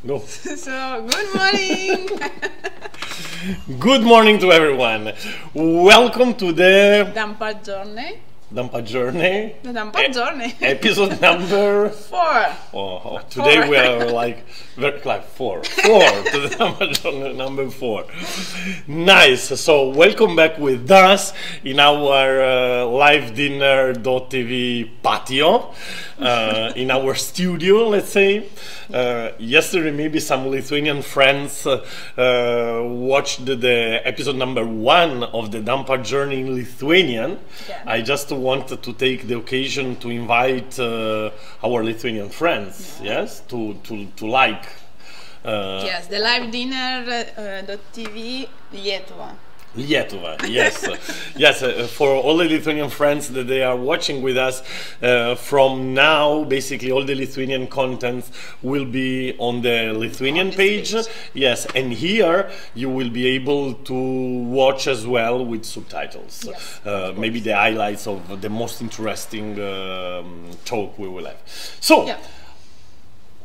Go. So, good morning! Good morning to everyone. Welcome to the DanPat Journey. DanPat Journey. The DanPat Journey. Episode number 4. Today Four. we are like four to the DanPat Journey number 4. Nice. So welcome back with us in our LiveDinner.tv patio, in our studio, let's say. Yesterday maybe some Lithuanian friends watched the episode number 1 of the DanPat Journey in Lithuanian. Yeah. I just wanted to take the occasion to invite our Lithuanian friends, yes, to like. Yes, the LiveDinner.tv Lietuva. Lietuva, yes, yes. For all the Lithuanian friends that they are watching with us, from now, basically all the Lithuanian content will be on the Lithuanian page. Yes, and here you will be able to watch as well with subtitles. Yes, maybe the highlights of the most interesting talk we will have. So. Yeah.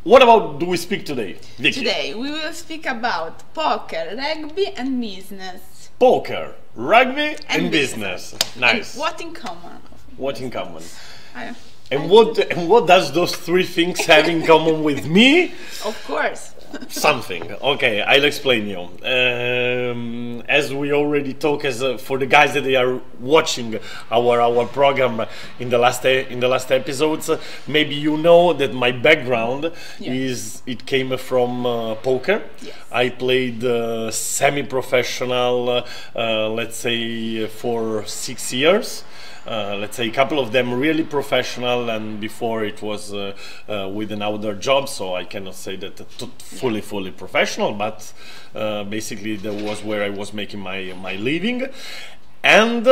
What about do we speak today, Vicky? Today we will speak about poker, rugby and business. Poker, rugby and business. Nice. And what in common? What in common? And what does those three things have in common with me? Of course. Something. Okay, I'll explain you. As we already talked, for the guys that they are watching our program in the last episodes, maybe you know that my background it came from poker. Yes. I played semi-professional, let's say, for 6 years. Let's say a couple of them really professional, and before it was with an outdoor job, so I cannot say that fully professional, but basically that was where I was making my living. And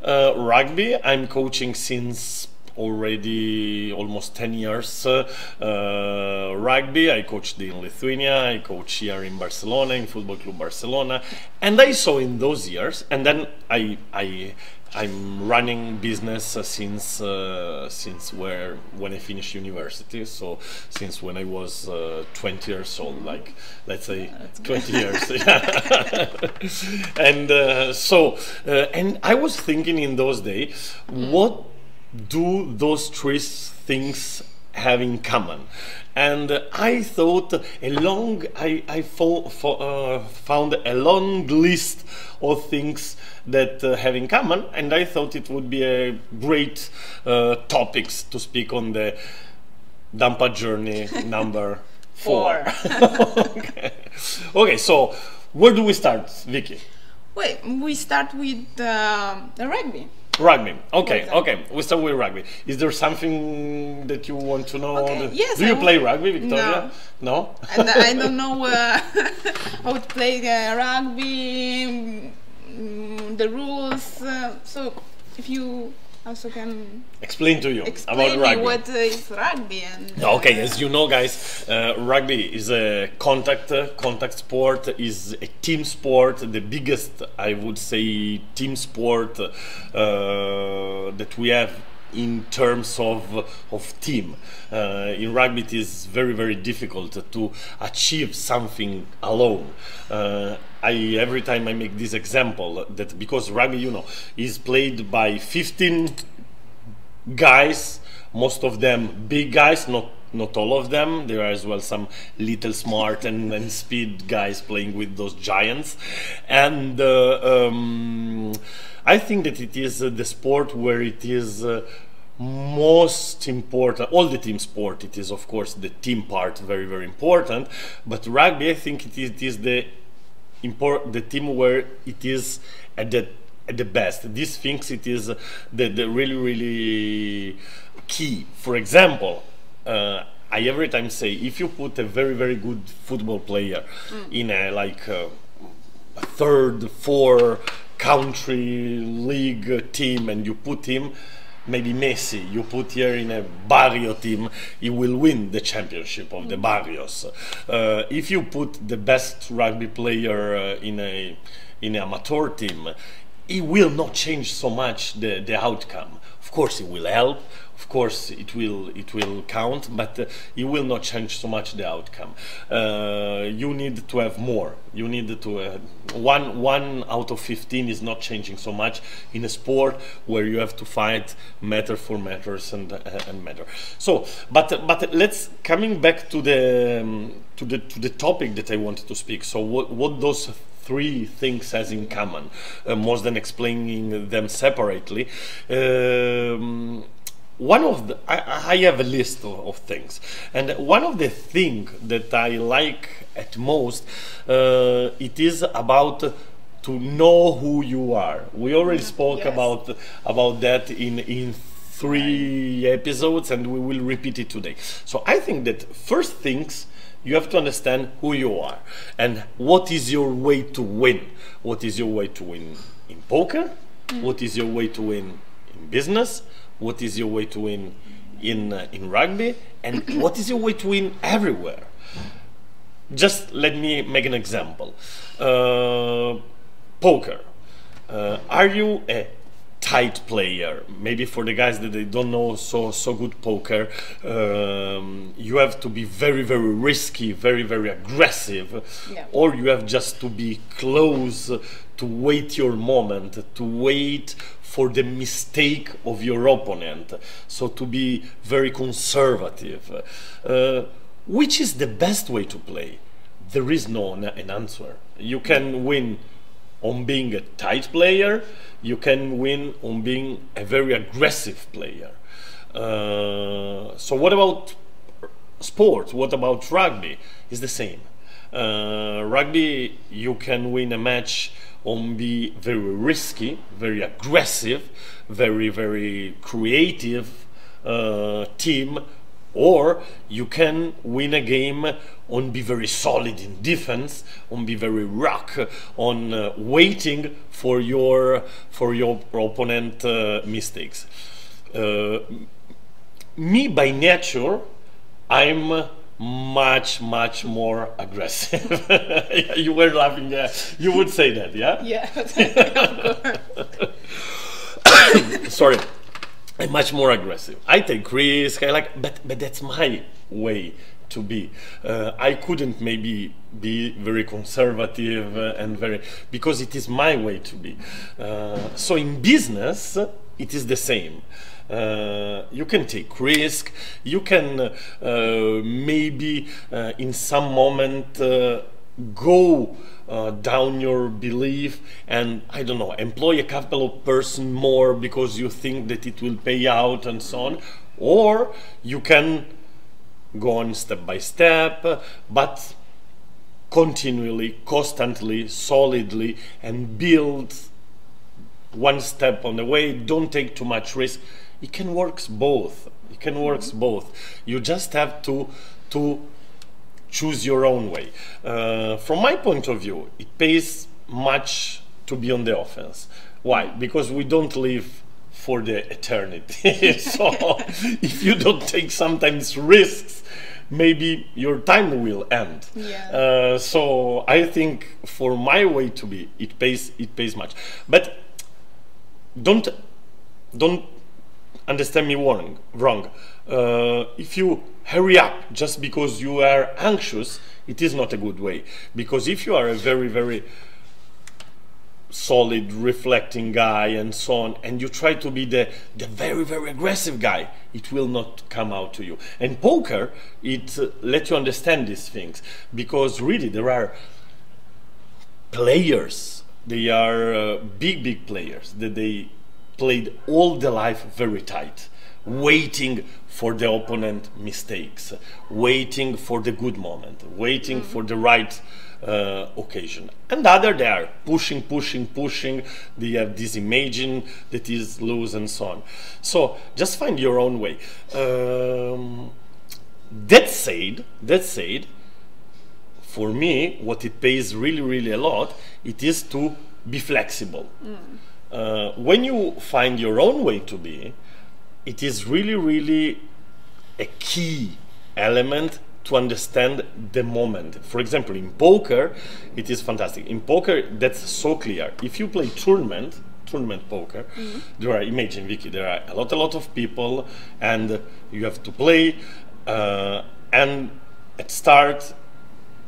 rugby, I'm coaching since already almost 10 years. Rugby, I coached in Lithuania, I coach here in Barcelona, in Football Club Barcelona, and I saw in those years, and then I'm running business since when I finished university. So since when I was 20 years old, like let's say 20 years. And and I was thinking in those days, what do those three things have in common? And I thought I found a long list of things that have in common, and I thought it would be a great topics to speak on the DanPat Journey number 4. Okay, so where do we start, Vicky? Wait, we start with the rugby. Rugby. Okay. We start with rugby. Is there something that you want to know? Okay. Yes. Do you play rugby, Victoria? No. And I don't know how to play rugby, the rules. So if you also can explain to you explain about rugby. Me what is rugby and. Okay, as you know, guys, rugby is a contact sport, is a team sport, the biggest, I would say, team sport that we have in terms of team. In rugby it is very difficult to achieve something alone. Every time I make this example, that because rugby, you know, is played by 15 guys, most of them big guys, not all of them. There are as well some little smart and speed guys playing with those giants. And I think that it is the sport where it is most important. All the team sport, it is of course the team part very important, but rugby, I think it is the team where it is at the best. These things, it is the really key. For example, I every time say, if you put a very good football player in a third, fourth country league team, and you put him, maybe Messi, you put here in a barrio team, he will win the championship of the barrios. If you put the best rugby player in an amateur team, it will not change so much the outcome. Of course, it will help. Of course, it will count, but it will not change so much the outcome. You need to have more. You need to one out of 15 is not changing so much in a sport where you have to fight meter for meters and meter. So, but let's coming back to the topic that I wanted to speak. So, what those three things has in common, more than explaining them separately. One of the, I have a list of things, and one of the things that I like at most, it is about to know who you are. We already spoke about that in 3 episodes, and we will repeat it today. So I think that first things, you have to understand who you are and what is your way to win. What is your way to win in poker? What is your way to win in business? What is your way to win in rugby? And what is your way to win everywhere? Just let me make an example. Poker. Are you a tight player? Maybe for the guys that they don't know so good poker, you have to be very risky, very aggressive, or you have just to be close to wait your moment, to wait for the mistake of your opponent, so to be very conservative. Which is the best way to play? There is no an answer. You can win on being a tight player, you can win on being a very aggressive player. So what about sport? What about rugby? It's the same. Rugby, you can win a match on be very risky, very aggressive, very creative team, or you can win a game on be very solid in defense, on be very rock, on waiting for your opponent mistakes. Me by nature, I'm much more aggressive. You were laughing. Yeah, you would say that, yeah? Yeah. Sorry. I'm much more aggressive. I take risk. I like, but that's my way to be. I couldn't maybe be very conservative and very, because it is my way to be. So in business, it is the same. You can take risk. You can maybe in some moment go down your belief and, I don't know, employ a couple of person more because you think that it will pay out and so on, or you can go on step by step, but continually, constantly, solidly, and build one step on the way. Don't take too much risk. It can work both. It can work both. You just have to choose your own way. From my point of view, it pays much to be on the offense. Why? Because we don't live for the eternity. So if you don't take sometimes risks, maybe your time will end. Yeah. So I think for my way to be, it pays much. But don't understand me wrong. If you hurry up just because you are anxious, it is not a good way. Because if you are a very solid, reflecting guy and so on, and you try to be the very aggressive guy, it will not come out to you. And poker, it lets you understand these things, because really there are players, they are big players, that they played all their life very tight, waiting for the opponent mistakes, waiting for the good moment, waiting for the right occasion. And other, they are pushing, they have this imagine that is loose and so on. So just find your own way. That said, for me, what it pays really a lot, it is to be flexible. When you find your own way to be, it is really a key element to understand the moment. For example, in poker, it is fantastic. In poker, that's so clear. If you play tournament, tournament poker, there are, imagine Vicky, there are a lot of people, and you have to play, and at start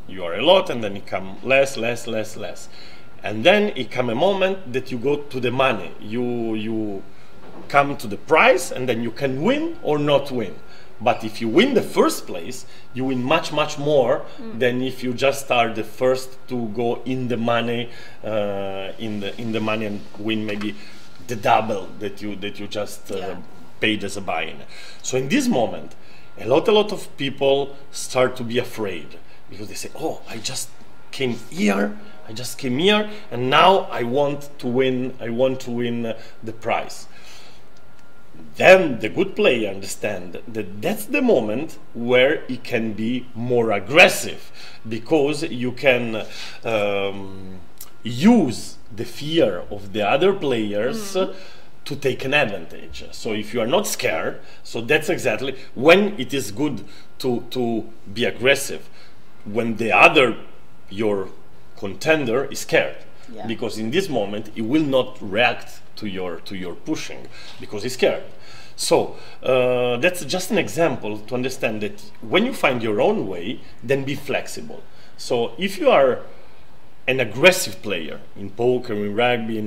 you are a lot, and then it come less, and then it come a moment that you go to the money, you come to the prize, and then you can win or not win. But if you win the first place, you win much more than if you just are the first to go in the money, in the money, and win maybe the double that you just paid as a buy-in. So in this moment, a lot of people start to be afraid, because they say, "Oh, I just came here, and now I want to win. I want to win the prize." Then the good player understand that that's the moment where it can be more aggressive, because you can use the fear of the other players to take an advantage. So if you are not scared, so that's exactly when it is good to be aggressive, when the other, your contender, is scared. Yeah. Because in this moment he will not react to your pushing, because he's scared. So that's just an example to understand that when you find your own way, then be flexible. So if you are an aggressive player in poker, in rugby,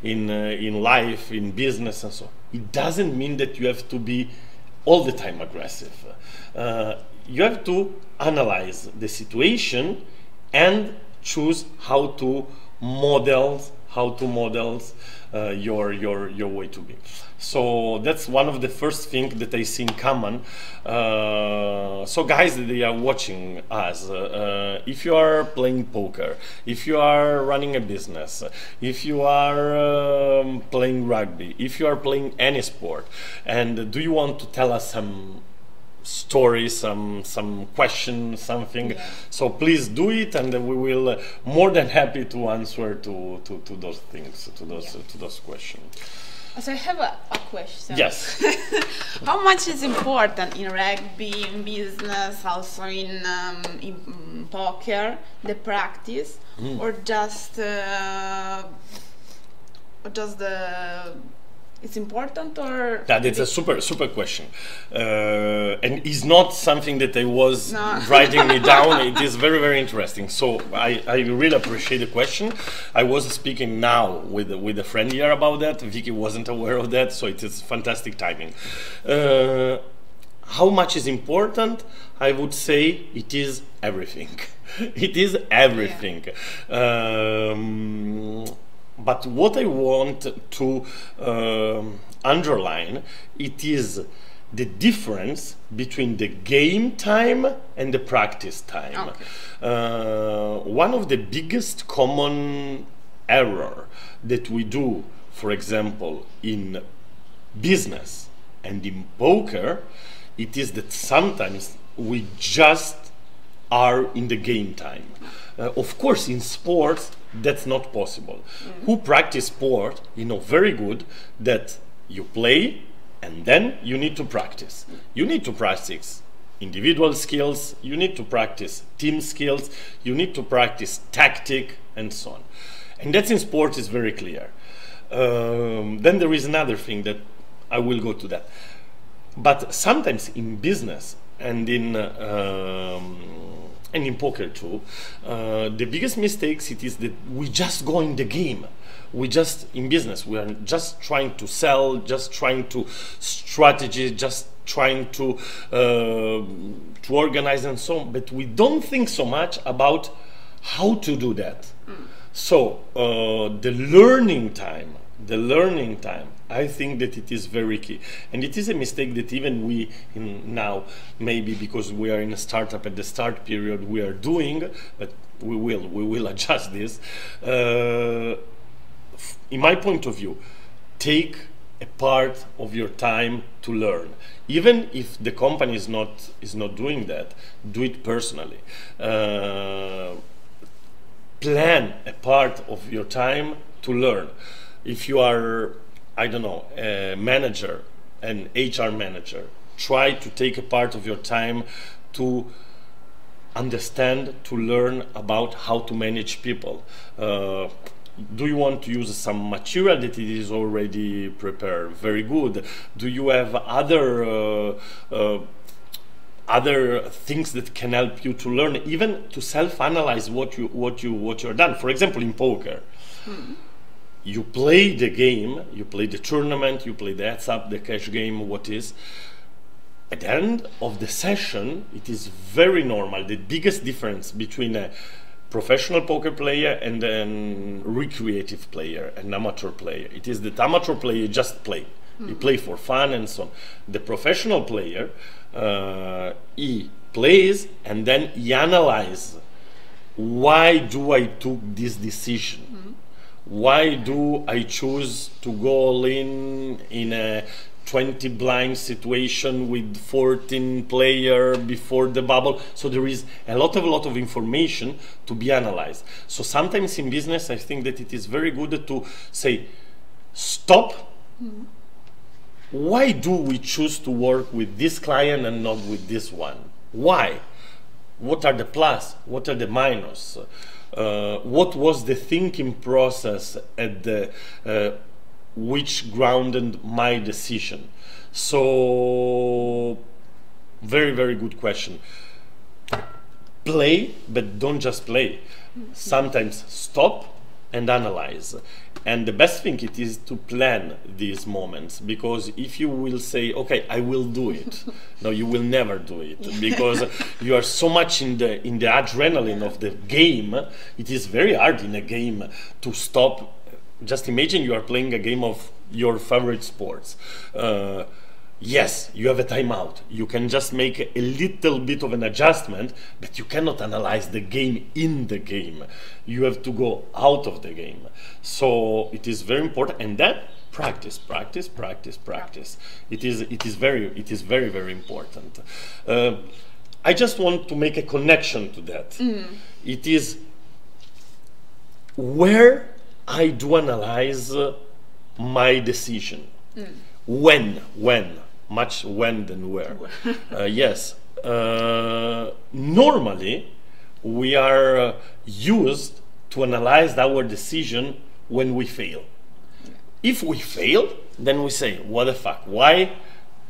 in life, in business, and so on, it doesn't mean that you have to be all the time aggressive. You have to analyze the situation and choose how to model your way to be. So that's one of the first things that I see in common. So guys that are watching us, if you are playing poker, if you are running a business, if you are playing rugby, if you are playing any sport, and do you want to tell us some story, some question, something, so please do it, and we will more than happy to answer to those things, to those questions. So I have a question. Yes. How much is important in rugby, in business, also in poker, the practice, or just the it's important, or? Yeah, that's a super question, and it's not something that I was writing me down. It is very interesting. So I really appreciate the question. I was speaking now with a friend here about that. Vicky wasn't aware of that, so it is fantastic timing. How much is important? I would say it is everything. It is everything. Yeah. But what I want to underline, it is the difference between the game time and the practice time. Okay. One of the biggest common error that we do, for example, in business and in poker, it is that sometimes we just are in the game time. Of course, in sports, that's not possible. Who practice sport, you know very good that you play and then you need to practice. You need to practice individual skills, you need to practice team skills, you need to practice tactic, and so on. And that's in sport is very clear. Then there is another thing that I will go to that. But sometimes in business and in poker too, the biggest mistakes it is that we just go in the game. We just, in business, we are just trying to sell, just trying to strategy, just trying to organize and so on, but we don't think so much about how to do that. So the learning time, I think that it is very key, and it is a mistake that even we now, maybe because we are in a startup at the start period, we are doing, but we will adjust this. In my point of view, take a part of your time to learn. Even if the company is not doing that, do it personally. Plan a part of your time to learn. If you are, I don't know, a manager, an HR manager, try to take a part of your time to understand, to learn about how to manage people. Do you want to use some material that it is already prepared? Very good. Do you have other things that can help you to learn, even to self-analyze what you're done? For example, in poker, you play the game, you play the tournament, you play the heads up, the cash game, what is. At the end of the session, it is very normal. The biggest difference between a professional poker player and a recreative player, an amateur player, it is that amateur player just play. He play for fun and so on. The professional player, he plays and then he analyzes, why do I took this decision? Why do I choose to go all in a 20 blind situation with 14 player before the bubble? So there is a lot of information to be analyzed. So sometimes in business, I think that it is very good to say, stop. Why do we choose to work with this client and not with this one? Why? What are the plus? What are the minus? What was the thinking process at the which grounded my decision? So very good question. Play, but don't just play. Sometimes stop and analyze. And the best thing it is to plan these moments, because if you will say, okay, I will do it, no, you will never do it, because you are so much in the adrenaline of the game. It is very hard in a game to stop. Just imagine you are playing a game of your favorite sports. Yes, you have a timeout. You can just make a little bit of an adjustment, but you cannot analyze the game in the game. You have to go out of the game. So it is very important, and then practice. It is very important. I just want to make a connection to that. It is where I do analyze my decision. When, much when than where. Yes, normally we are used to analyze our decision when we fail. If we fail, then we say, what the fuck, why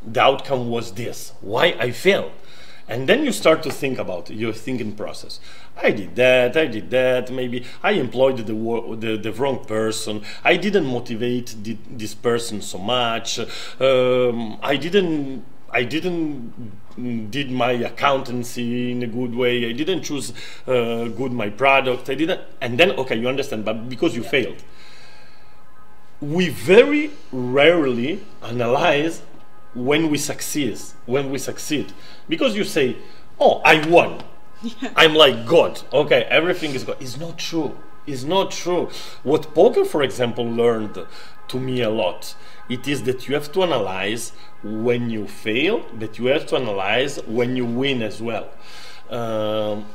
the outcome was this, why I failed? And then you start to think about your thinking process. I did that, maybe I employed the wrong person, I didn't motivate this person so much, I didn't did my accountancy in a good way, I didn't choose good my product, and then, okay, you understand, but because you failed. We very rarely analyze when we succeed, because you say, oh, I won. I'm like God. Okay, everything is God. It's not true. It's not true. What poker, for example, learned to me a lot, it is that you have to analyze when you fail, but you have to analyze when you win as well.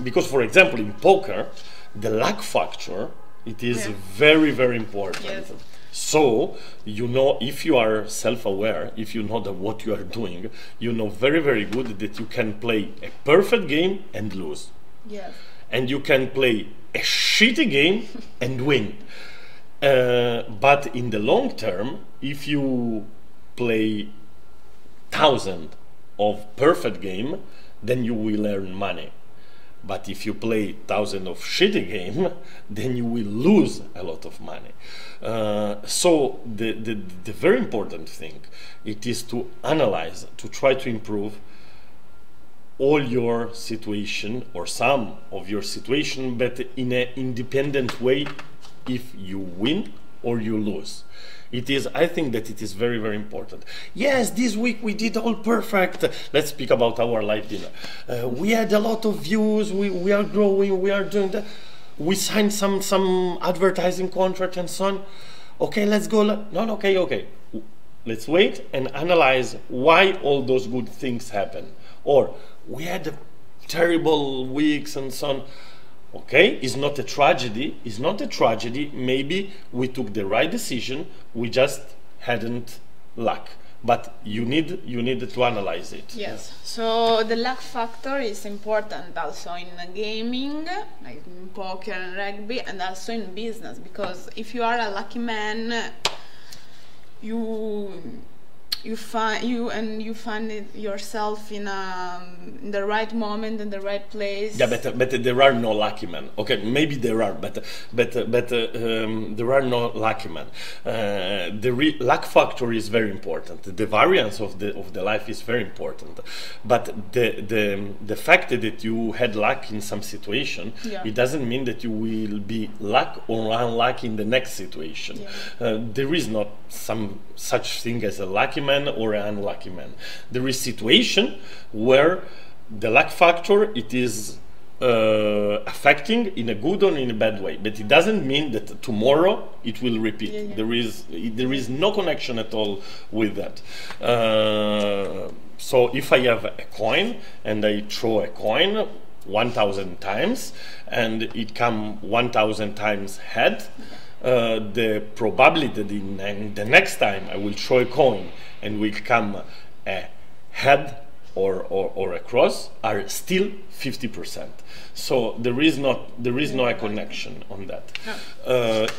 Because, for example, in poker, the luck factor, it is very important. Yes. So, you know, if you are self-aware, if you know that what you are doing, you know very good that you can play a perfect game and lose. Yes. And you can play a shitty game and win. But in the long term, if you play 1,000 of perfect game, then you will earn money. But if you play 1,000 of shitty game, then you will lose a lot of money. So the very important thing, it is to analyze, to try to improve all your situation or some of your situation, but in an independent way, if you win or you lose. It is, I think that it is very important. Yes, this week we did all perfect. Let's speak about our live dinner. We had a lot of views, we are growing, we are doing that. We signed some advertising contract and so on. Okay, let's go. No, okay. Let's wait and analyze why all those good things happen. Or we had terrible weeks and so on. Okay, it's not a tragedy. It's not a tragedy. Maybe we took the right decision. We just hadn't luck. but you need to analyze it. Yes. So the luck factor is important also in gaming, like in poker and rugby, and also in business, because if you are a lucky man, you find it yourself in the right moment, in the right place. Yeah, but there are no lucky men. Okay, maybe there are, but there are no lucky men. The luck factor is very important. The variance of the life is very important. But the fact that you had luck in some situation, it doesn't mean that you will be luck or unlucky in the next situation. There is not some such thing as a lucky man or an unlucky man. There is situation where the luck factor it is affecting in a good or in a bad way, but it doesn't mean that tomorrow it will repeat. There is no connection at all with that. So if I have a coin and I throw a coin 1,000 times and it come 1,000 times head, the probability that the next time I will throw a coin and will come a head or a cross are still 50%. So there is no a connection on that.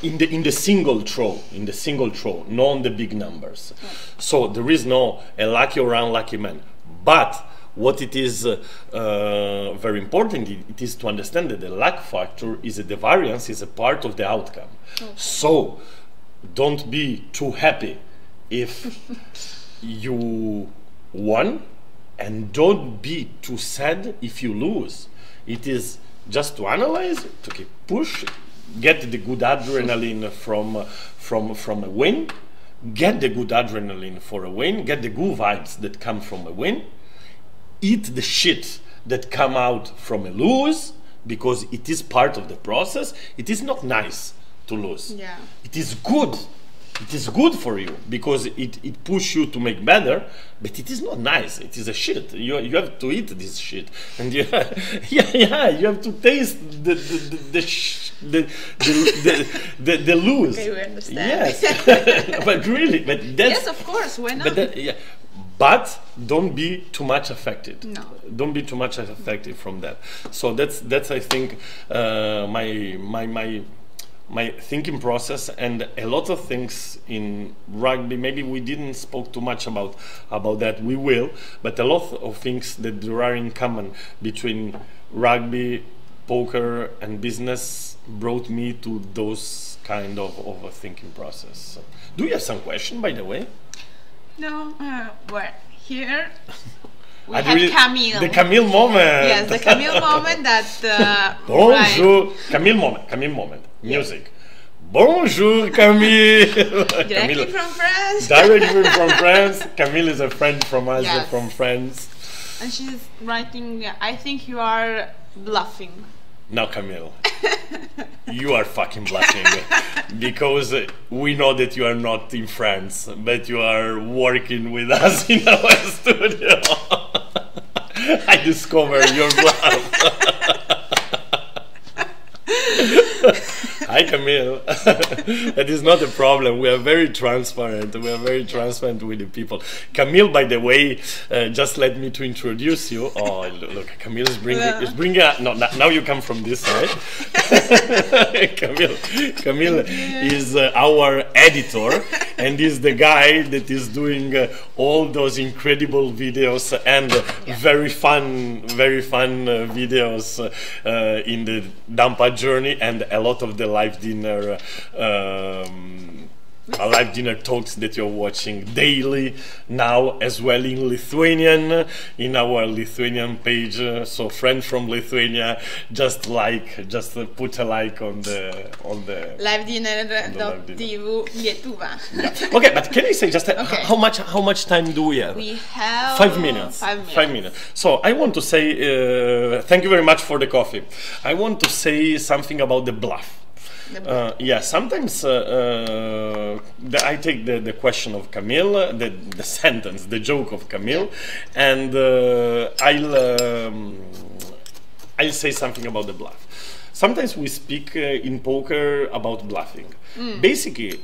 In the single throw, not on the big numbers. So there is no a lucky or unlucky man. But what it is very important, it is to understand that the luck factor the variance is a part of the outcome. So don't be too happy if you won, and don't be too sad if you lose. It is just to analyze, to keep push, get the good adrenaline from a win, get the good adrenaline for a win, get the good vibes that come from a win, eat the shit that come out from a lose, because it is part of the process. It is not nice to lose. It is good. It is good for you because it pushes you to make better, but it is not nice. It is a shit. You have to eat this shit, and you have to taste the lose. Okay, we understand. Yes, but really, but that's, yes, of course. Why not? But don't be too much affected. No. Don't be too much affected from that. So that's I think my thinking process, and a lot of things in rugby. Maybe we didn't spoke too much about that. We will, but a lot of things that there are in common between rugby, poker, and business brought me to those kind of a thinking process. So, do you have some question, by the way? No, well, here we have Camille. The Camille moment. Yes, the Camille moment that... Bonjour. Right. Camille moment. Music. Bonjour, Camille. Directly from France. Directly from France. Camille is a friend from us, from France. And she's writing, I think you are bluffing. No, Camille. You are fucking bluffing. Because we know that you are not in France, but you are working with us in our studio. I discovered your bluff. Hi, Camille. That is not a problem. We are very transparent. We are very transparent with the people. Camille, by the way, just let me to introduce you. Oh, look, Camille is bringing. No, now you come from this side. Camille is our editor, and is the guy that is doing all those incredible videos and very fun videos in the DanPat Journey, and a lot of the LiveDinner LiveDinner talks that you're watching daily now, as well in Lithuanian, in our Lithuanian page. So friend from Lithuania, just put a like on the LiveDinner.tv Lietuva. Yeah. Okay, but can I say just how much time do we have? We have 5 minutes. 5 minutes. So I want to say thank you very much for the coffee. I want to say something about the bluff. Sometimes I take the question of Camille, the sentence, the joke of Camille, and I'll say something about the bluff. Sometimes we speak in poker about bluffing. Basically,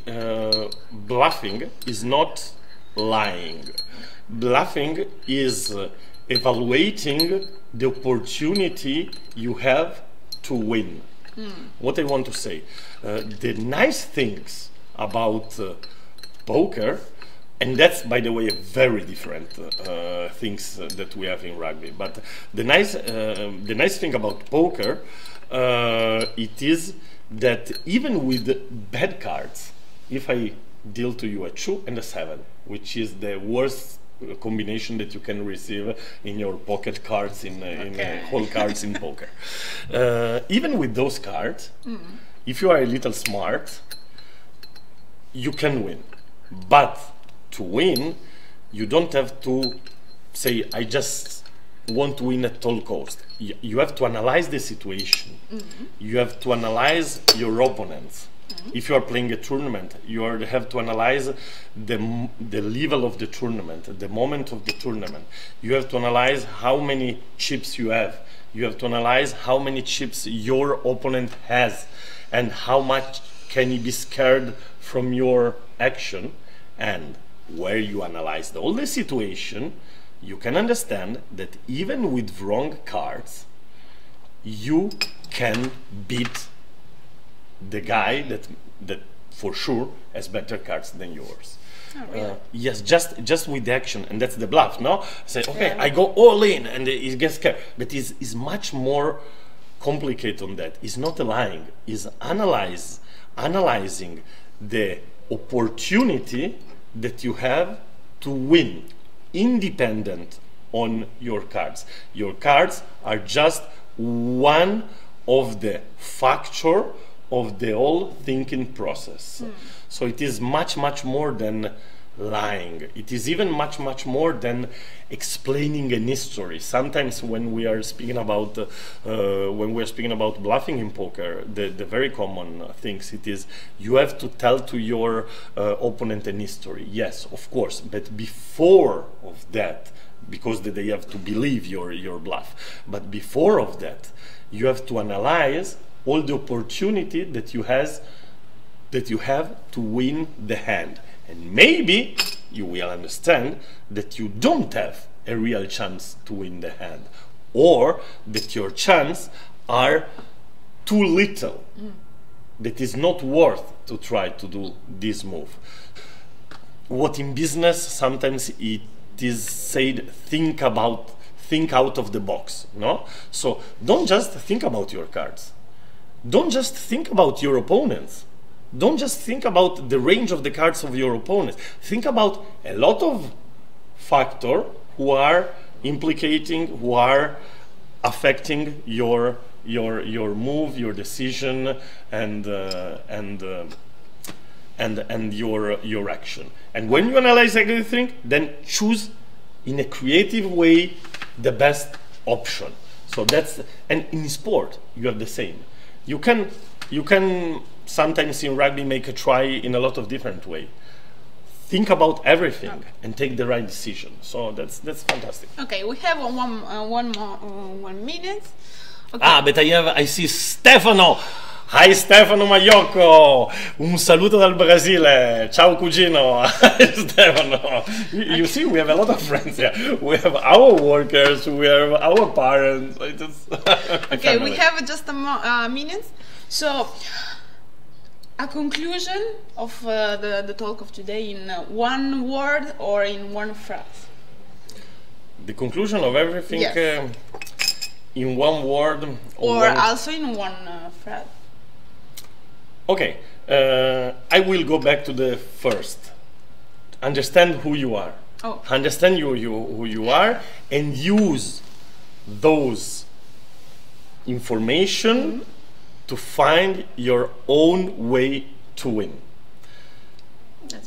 bluffing is not lying. Bluffing is evaluating the opportunity you have to win. What I want to say, the nice things about poker, and that's, by the way, a very different things that we have in rugby. But the nice thing about poker, it is that even with bad cards, if I deal to you a 2 and a 7, which is the worst combination that you can receive in your pocket cards, in whole cards in poker. Even with those cards, if you are a little smart, you can win. But to win, you don't have to say, I just want to win at all cost. You have to analyze the situation. You have to analyze your opponents. If you are playing a tournament, you have to analyze the level of the tournament, the moment of the tournament. You have to analyze how many chips you have. You have to analyze how many chips your opponent has and how much can he be scared from your action. And where you analyze all the situation, you can understand that even with wrong cards, you can beat the guy that for sure has better cards than yours. Oh, really? Yes, just with the action, and that's the bluff, no? Say, okay, I go all in, and he gets scared. But it's much more complicated on that. It's not lying. It's analyzing the opportunity that you have to win, independent on your cards. Your cards are just one of the factor of the whole thinking process. So it is much more than lying. It is even much more than explaining an history. Sometimes when we are speaking about bluffing in poker, the very common things, it is you have to tell to your opponent an history. Yes, of course, but before of that, because they have to believe your bluff, but before of that, you have to analyze all the opportunity that you have to win the hand. And maybe you will understand that you don't have a real chance to win the hand, or that your chance are too little, that is not worth to try to do this move. What in business sometimes it is said, think out of the box, no? So don't just think about your cards. Don't just think about your opponents. Don't just think about the range of the cards of your opponents. Think about a lot of factors who are implicating, who are affecting your move, your decision, and your action. And when you analyze everything, then choose in a creative way the best option. So that's, and in sport you have the same. You can sometimes in rugby make a try in a lot of different way. Think about everything and take the right decision. So that's fantastic. Okay, we have one minute. Okay. But I see Stefano. Hi Stefano Maiocco, un saluto dal Brasile. Ciao cugino. Stefano. You see, we have a lot of friends here. We have our workers, we have our parents. Okay, we have just a minute. So, a conclusion of the talk of today in one word or in one phrase? The conclusion of everything, yes. In one word? Or also in one phrase? Okay, I will go back to the first. Understand who you are. Oh. Understand who you are, and use those information to find your own way to win.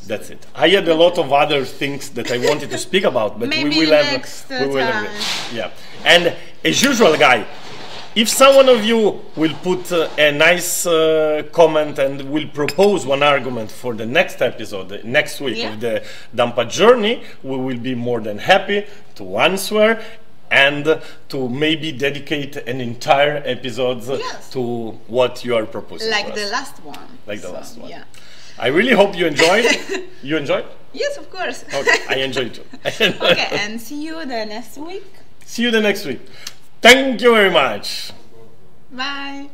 That's it. I had a lot of other things that I wanted to speak about, but maybe we will have. Yeah. And as usual, guy, if someone of you will put a nice comment and will propose one argument for the next episode, next week of the DanPat Journey, we will be more than happy to answer and to maybe dedicate an entire episode to what you are proposing. Like the last one. Like the last one. Yeah. I really hope you enjoyed. You enjoyed? Yes, of course. Okay, I enjoyed too. Okay, and see you the next week. See you the next week. Thank you very much. Bye.